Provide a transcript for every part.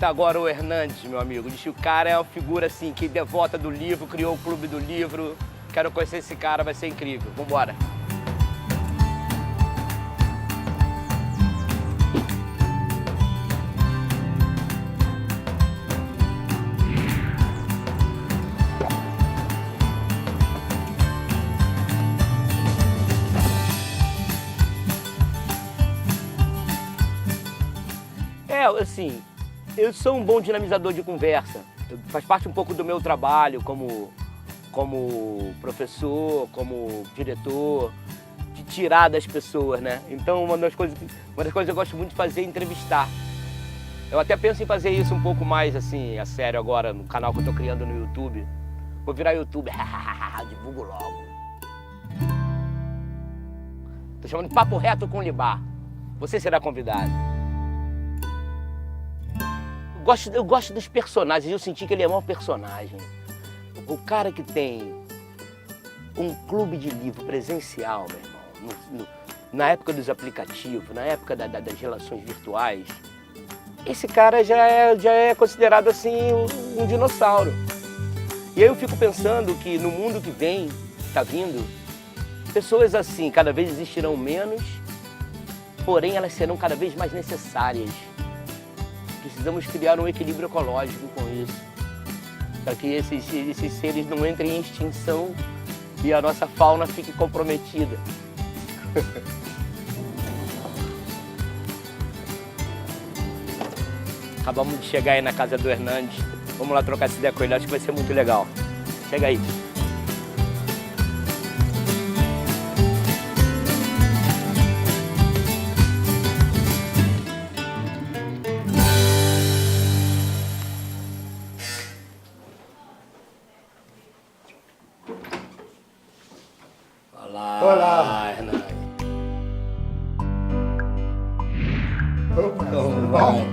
entrevistar agora o Hernandes, meu amigo. Diz que o cara é uma figura assim, que devota do livro, criou o Clube do Livro. Quero conhecer esse cara, vai ser incrível. Vambora. Assim, eu sou um bom dinamizador de conversa. Faz parte um pouco do meu trabalho como professor, como diretor, de tirar das pessoas, né? Então, uma das coisas que eu gosto muito de fazer é entrevistar. Eu até penso em fazer isso um pouco mais, assim, a sério agora, no canal que eu tô criando no YouTube. Vou virar YouTuber, divulgo logo. Tô chamando de Papo Reto com Libá. Você será convidado. Eu gosto dos personagens, eu senti que ele é o maior personagem. O cara que tem um clube de livro presencial, meu irmão, na época dos aplicativos, na época das relações virtuais, esse cara já é considerado assim um dinossauro. E aí eu fico pensando que no mundo que vem, está vindo, pessoas assim cada vez existirão menos, porém elas serão cada vez mais necessárias. Precisamos criar um equilíbrio ecológico com isso, para que esses seres não entrem em extinção e a nossa fauna fique comprometida. Acabamos de chegar aí na casa do Hernandes. Vamos lá trocar essa ideia com ele, acho que vai ser muito legal. Chega aí. Olá, Hernandes. Como vai?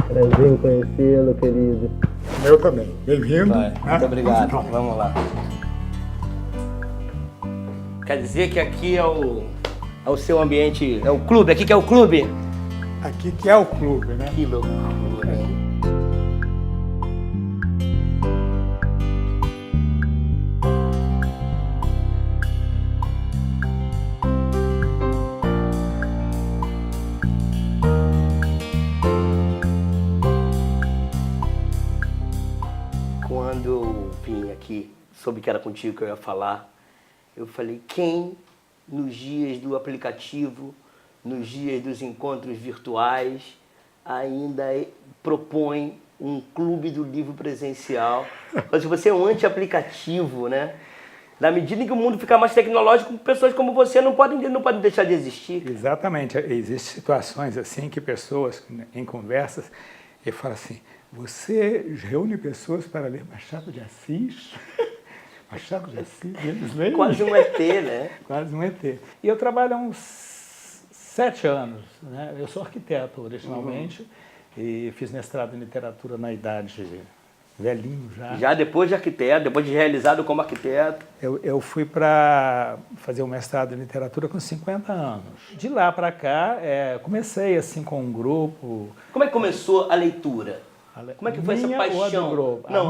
Prazer em conhecê-lo, querido. Eu também. Bem-vindo. Muito obrigado. Vamos lá. Quer dizer que aqui é o seu ambiente, é o clube? Aqui que é o clube? Aqui que é o clube, né? Que loucura. Quando eu vim aqui, soube que era contigo que eu ia falar, eu falei, quem nos dias do aplicativo, nos dias dos encontros virtuais, ainda propõe um clube do livro presencial? Mas você é um anti-aplicativo, né? Na medida em que o mundo ficar mais tecnológico, pessoas como você não podem deixar de existir. Exatamente. Existem situações assim que pessoas, em conversas, eu falo assim, você reúne pessoas para ler Machado de Assis? Machado de Assis, eles leem? Quase um ET, né? Quase um ET. E eu trabalho há uns 7 anos, né? Eu sou arquiteto originalmente e fiz mestrado em literatura na idade velhinho já. Já depois de arquiteto, depois de realizado como arquiteto. Eu fui para fazer o mestrado em literatura com 50 anos. De lá para cá, comecei assim com um grupo. Como é que começou a leitura? Como é que foi essa paixão? Não,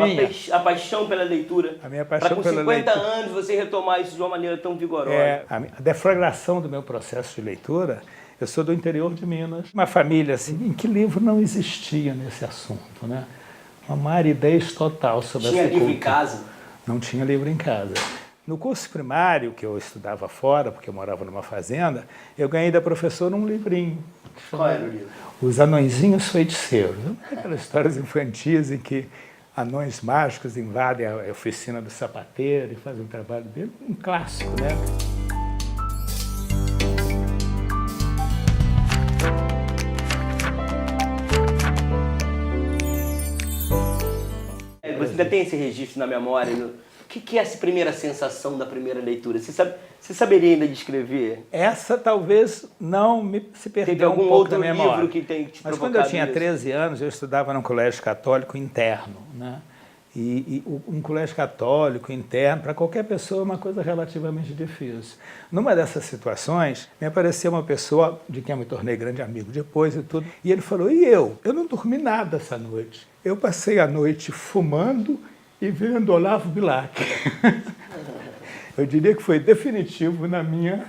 a paixão pela leitura. A minha paixão pela leitura. Para com 50 leitura. anos você retomar isso de uma maneira tão vigorosa. A deflagração do meu processo de leitura, eu sou do interior de Minas. Uma família assim, em que livro não existia nesse assunto, né? Uma aridez total sobre essa cultura. Tinha livro em casa? Não tinha livro em casa. No curso primário, que eu estudava fora, porque eu morava numa fazenda, eu ganhei da professora um livrinho. Qual era o livro? Os Anõezinhos Feiticeiros. Aquelas histórias infantis em que anões mágicos invadem a oficina do sapateiro e fazem o trabalho dele. Um clássico, né? Você ainda tem esse registro na memória? O que é essa primeira sensação da primeira leitura? Você saberia ainda descrever? Essa talvez não se perdeu um pouco da memória. Teve algum outro livro que tem te Mas provocado quando eu tinha isso? 13 anos, eu estudava num colégio católico interno, né? Um colégio católico, interno, para qualquer pessoa é uma coisa relativamente difícil. Numa dessas situações, me apareceu uma pessoa de quem eu me tornei grande amigo depois e tudo, e ele falou, e eu? Eu não dormi nada essa noite. Eu passei a noite fumando e vendo Olavo Bilac. Eu diria que foi definitivo na minha...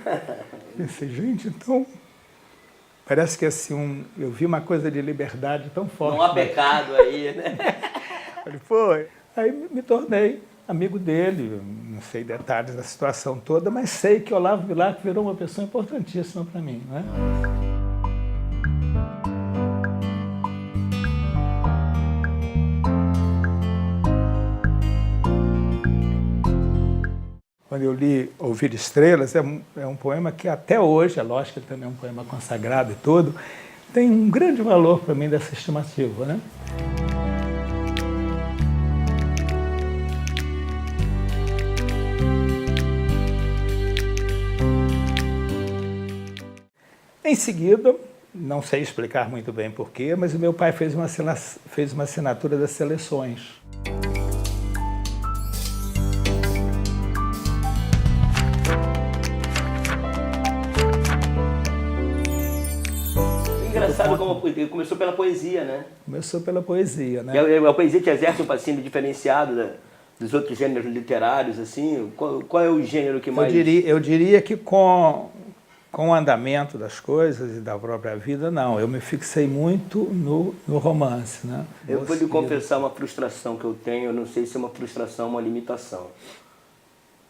Pensei, gente, então... Parece que assim, eu vi uma coisa de liberdade tão forte. Não há pecado aí, né? Ele foi. Aí me tornei amigo dele, não sei detalhes da situação toda, mas sei que Olavo Bilac virou uma pessoa importantíssima para mim, né? Quando eu li Ouvir Estrelas, é um poema que até hoje, é lógico que ele também é um poema consagrado e tudo, tem um grande valor para mim dessa estimativa, né? Em seguida, não sei explicar muito bem porquê, mas o meu pai fez uma assinatura das seleções. Engraçado como começou pela poesia, né? Começou pela poesia, né? E a poesia te exerce um fascínio diferenciado dos outros gêneros literários, assim? Qual é o gênero que mais... Eu diria que com o andamento das coisas e da própria vida, não. Eu me fixei muito no romance, né? Eu vou lhe confessar uma frustração que eu tenho, eu não sei se é uma frustração ou uma limitação.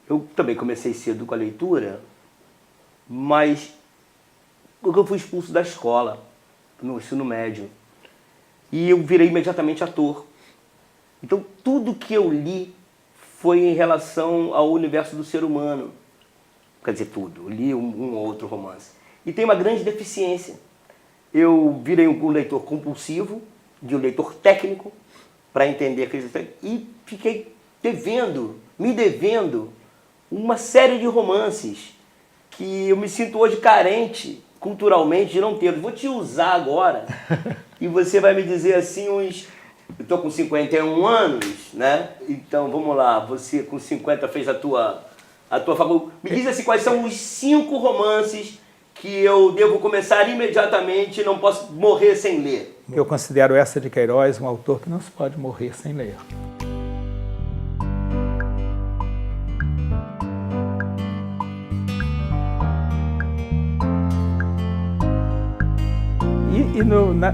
Eu também comecei cedo com a leitura, mas eu fui expulso da escola, no ensino médio, e eu virei imediatamente ator. Então tudo que eu li foi em relação ao universo do ser humano. Quer dizer, tudo. Eu li um ou outro romance. E tem uma grande deficiência. Eu virei um leitor compulsivo, de um leitor técnico, para entender aqueles... E fiquei me devendo, uma série de romances que eu me sinto hoje carente, culturalmente, de não ter. Vou te usar agora e você vai me dizer assim Eu estou com 51 anos, né? Então, vamos lá. Você com 50 fez a tua faculdade. Me diz assim, quais são os 5 romances que eu devo começar imediatamente e não posso morrer sem ler? Eu considero Eça de Queiroz um autor que não se pode morrer sem ler.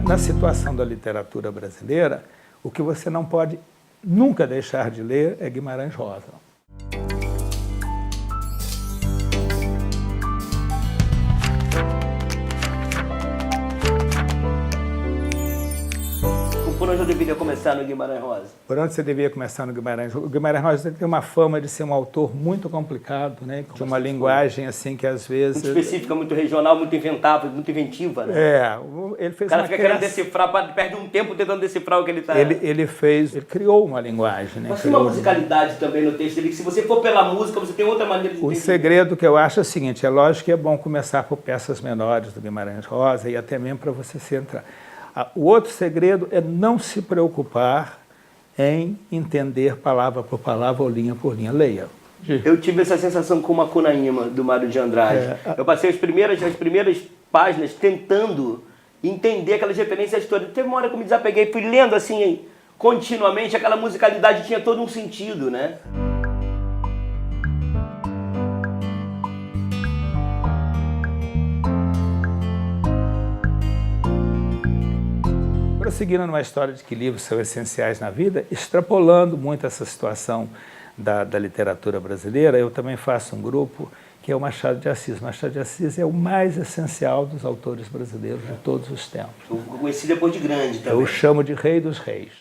Na situação da literatura brasileira, o que você não pode nunca deixar de ler é Guimarães Rosa. Por onde eu deveria começar no Guimarães Rosa? Por onde você deveria começar no Guimarães Rosa? O Guimarães Rosa tem uma fama de ser um autor muito complicado, né? De uma linguagem assim que às vezes... Muito específica, muito regional, muito inventável, muito inventiva, né? Ele fez o cara fica querendo decifrar, perde um tempo tentando decifrar o que ele está... Ele criou uma linguagem, né? Mas tem uma musicalidade também no texto dele, que se você for pela música, você tem outra maneira de entender. O segredo que eu acho é o seguinte, é lógico que é bom começar por peças menores do Guimarães Rosa e até mesmo para você se entrar. O outro segredo é não se preocupar em entender palavra por palavra ou linha por linha. Leia. Eu tive essa sensação com Macunaíma, do Mário de Andrade. Eu passei as primeiras páginas tentando entender aquelas referências todas. Teve uma hora que eu me desapeguei, fui lendo assim, continuamente, aquela musicalidade tinha todo um sentido, né? Prosseguindo numa história de que livros são essenciais na vida, extrapolando muito essa situação da literatura brasileira, eu também faço um grupo que é o Machado de Assis. Machado de Assis é o mais essencial dos autores brasileiros de todos os tempos. Eu conheci depois de grande também. Eu chamo de Rei dos Reis.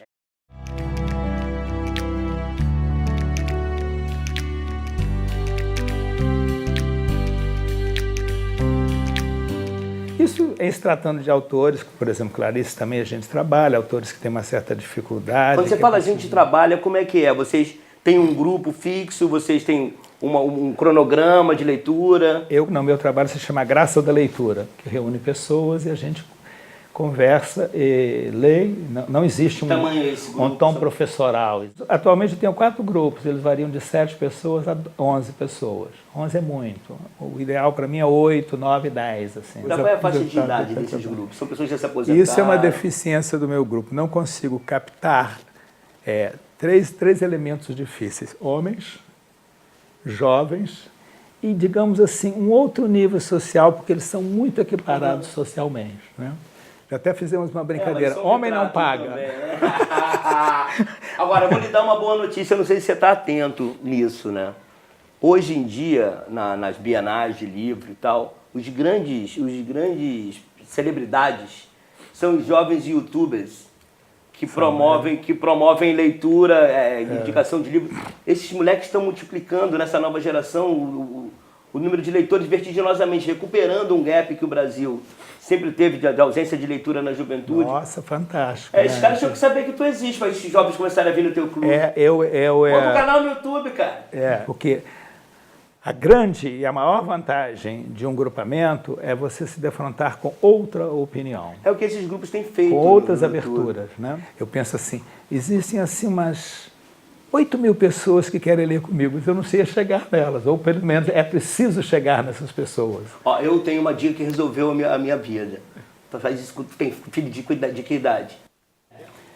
Isso em se tratando de autores, por exemplo, Clarice também a gente trabalha, autores que têm uma certa dificuldade. Quando você fala a gente trabalha, como é que é? Vocês têm um grupo fixo, vocês têm um cronograma de leitura? Meu trabalho se chama Graça da Leitura, que reúne pessoas e a gente conversa e lê. Não existe um tom professoral. Atualmente eu tenho 4 grupos, eles variam de 7 pessoas a 11 pessoas. 11 é muito. O ideal para mim é 8, 9, 10. Assim. Qual é a faixa de idade desses grupos? São pessoas que já se aposentaram? Isso é uma deficiência do meu grupo. Não consigo captar três elementos difíceis. Homens, jovens e, digamos assim, um outro nível social, porque eles são muito equiparados socialmente. Né? Já até fizemos uma brincadeira. Homem não paga. Também, né? Agora, vou lhe dar uma boa notícia, eu não sei se você está atento nisso, né? Hoje em dia, nas bienais de livro e tal, os grandes celebridades são os jovens youtubers que promovem leitura, indicação de livro. Esses moleques estão multiplicando nessa nova geração o número de leitores vertiginosamente, recuperando um gap que o Brasil sempre teve de ausência de leitura na juventude. Nossa, fantástico. Esses caras tinham que saber que tu existe, para esses jovens começarem a vir no teu clube. Põe pro canal no YouTube, cara. Porque a grande e a maior vantagem de um grupamento é você se defrontar com outra opinião. É o que esses grupos têm feito. Com outras aberturas. Né? Eu penso assim, existem assim umas 8.000 pessoas que querem ler comigo, eu não sei chegar nelas, ou pelo menos é preciso chegar nessas pessoas. Ó, eu tenho uma dica que resolveu a minha vida. Tu faz isso, tem filho de que idade?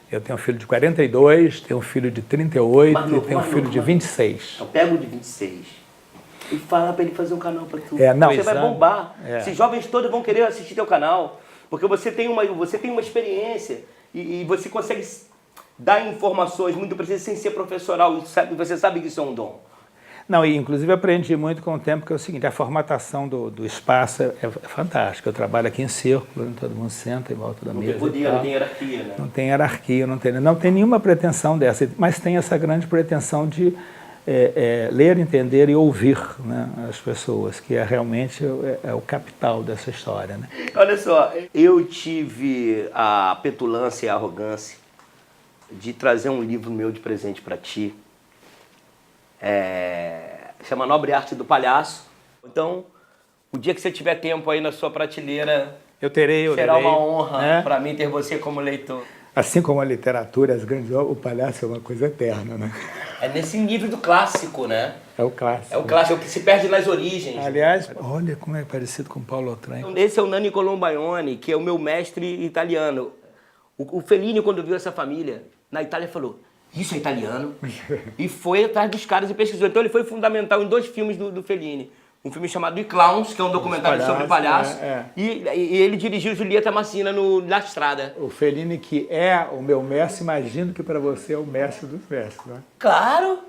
Eu tenho um filho de 42, tenho um filho de 38 e tenho um filho de 26. Eu pego o de 26. E fala pra ele fazer um canal pra tu. Você vai bombar. Esses jovens todos vão querer assistir teu canal. Porque você tem uma experiência e você consegue dar informações muito precisas sem ser professoral. Você sabe que isso é um dom. Não, e inclusive aprendi muito com o tempo, que é o seguinte, a formatação do espaço é fantástica. Eu trabalho aqui em círculo, todo mundo senta em volta da mesa. Não tem hierarquia, né? Não tem hierarquia, não tem nenhuma pretensão dessa, mas tem essa grande pretensão de ler, entender e ouvir, né, as pessoas, que realmente o capital dessa história. Né? Olha só, eu tive a petulância e a arrogância de trazer um livro meu de presente para ti. Chama Nobre Arte do Palhaço. Então, o dia que você tiver tempo aí na sua prateleira, será uma honra para mim ter você como leitor. Assim como a literatura, as grandes obras, o palhaço é uma coisa eterna, né? É nesse nível do clássico, né? É o clássico. É o clássico, que se perde nas origens. Aliás, olha como é parecido com Paulo Otranto. Esse é o Nanni Colombaione, que é o meu mestre italiano. O Fellini, quando viu essa família na Itália, falou: isso é italiano? E foi atrás dos caras e pesquisou. Então ele foi fundamental em 2 filmes do Fellini. Um filme chamado I Clowns, que é um documentário sobre palhaço. E ele dirigiu Julieta Massina na Estrada. O Fellini, que é o meu mestre, imagino que para você é o mestre dos mestres, né? Claro!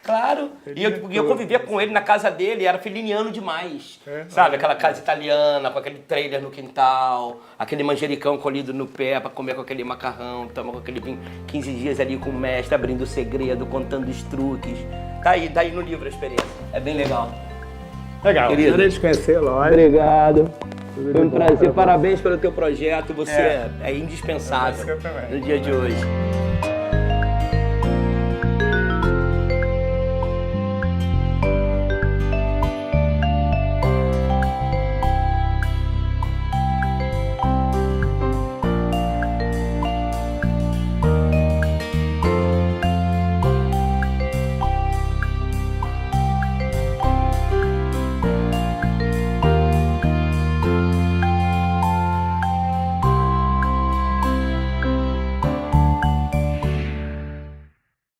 Claro! E eu convivia com ele na casa dele, era feliniano demais. Sabe, aquela casa italiana, com aquele trailer no quintal, aquele manjericão colhido no pé para comer com aquele macarrão, tomar com aquele vinho, 15 dias ali com o mestre, abrindo o segredo, contando os truques. Tá aí no livro a experiência. É bem legal. Legal, querido. Queria te conhecer, lógico. Obrigado. Foi um prazer. Parabéns pelo teu projeto. Você é indispensável no dia de hoje.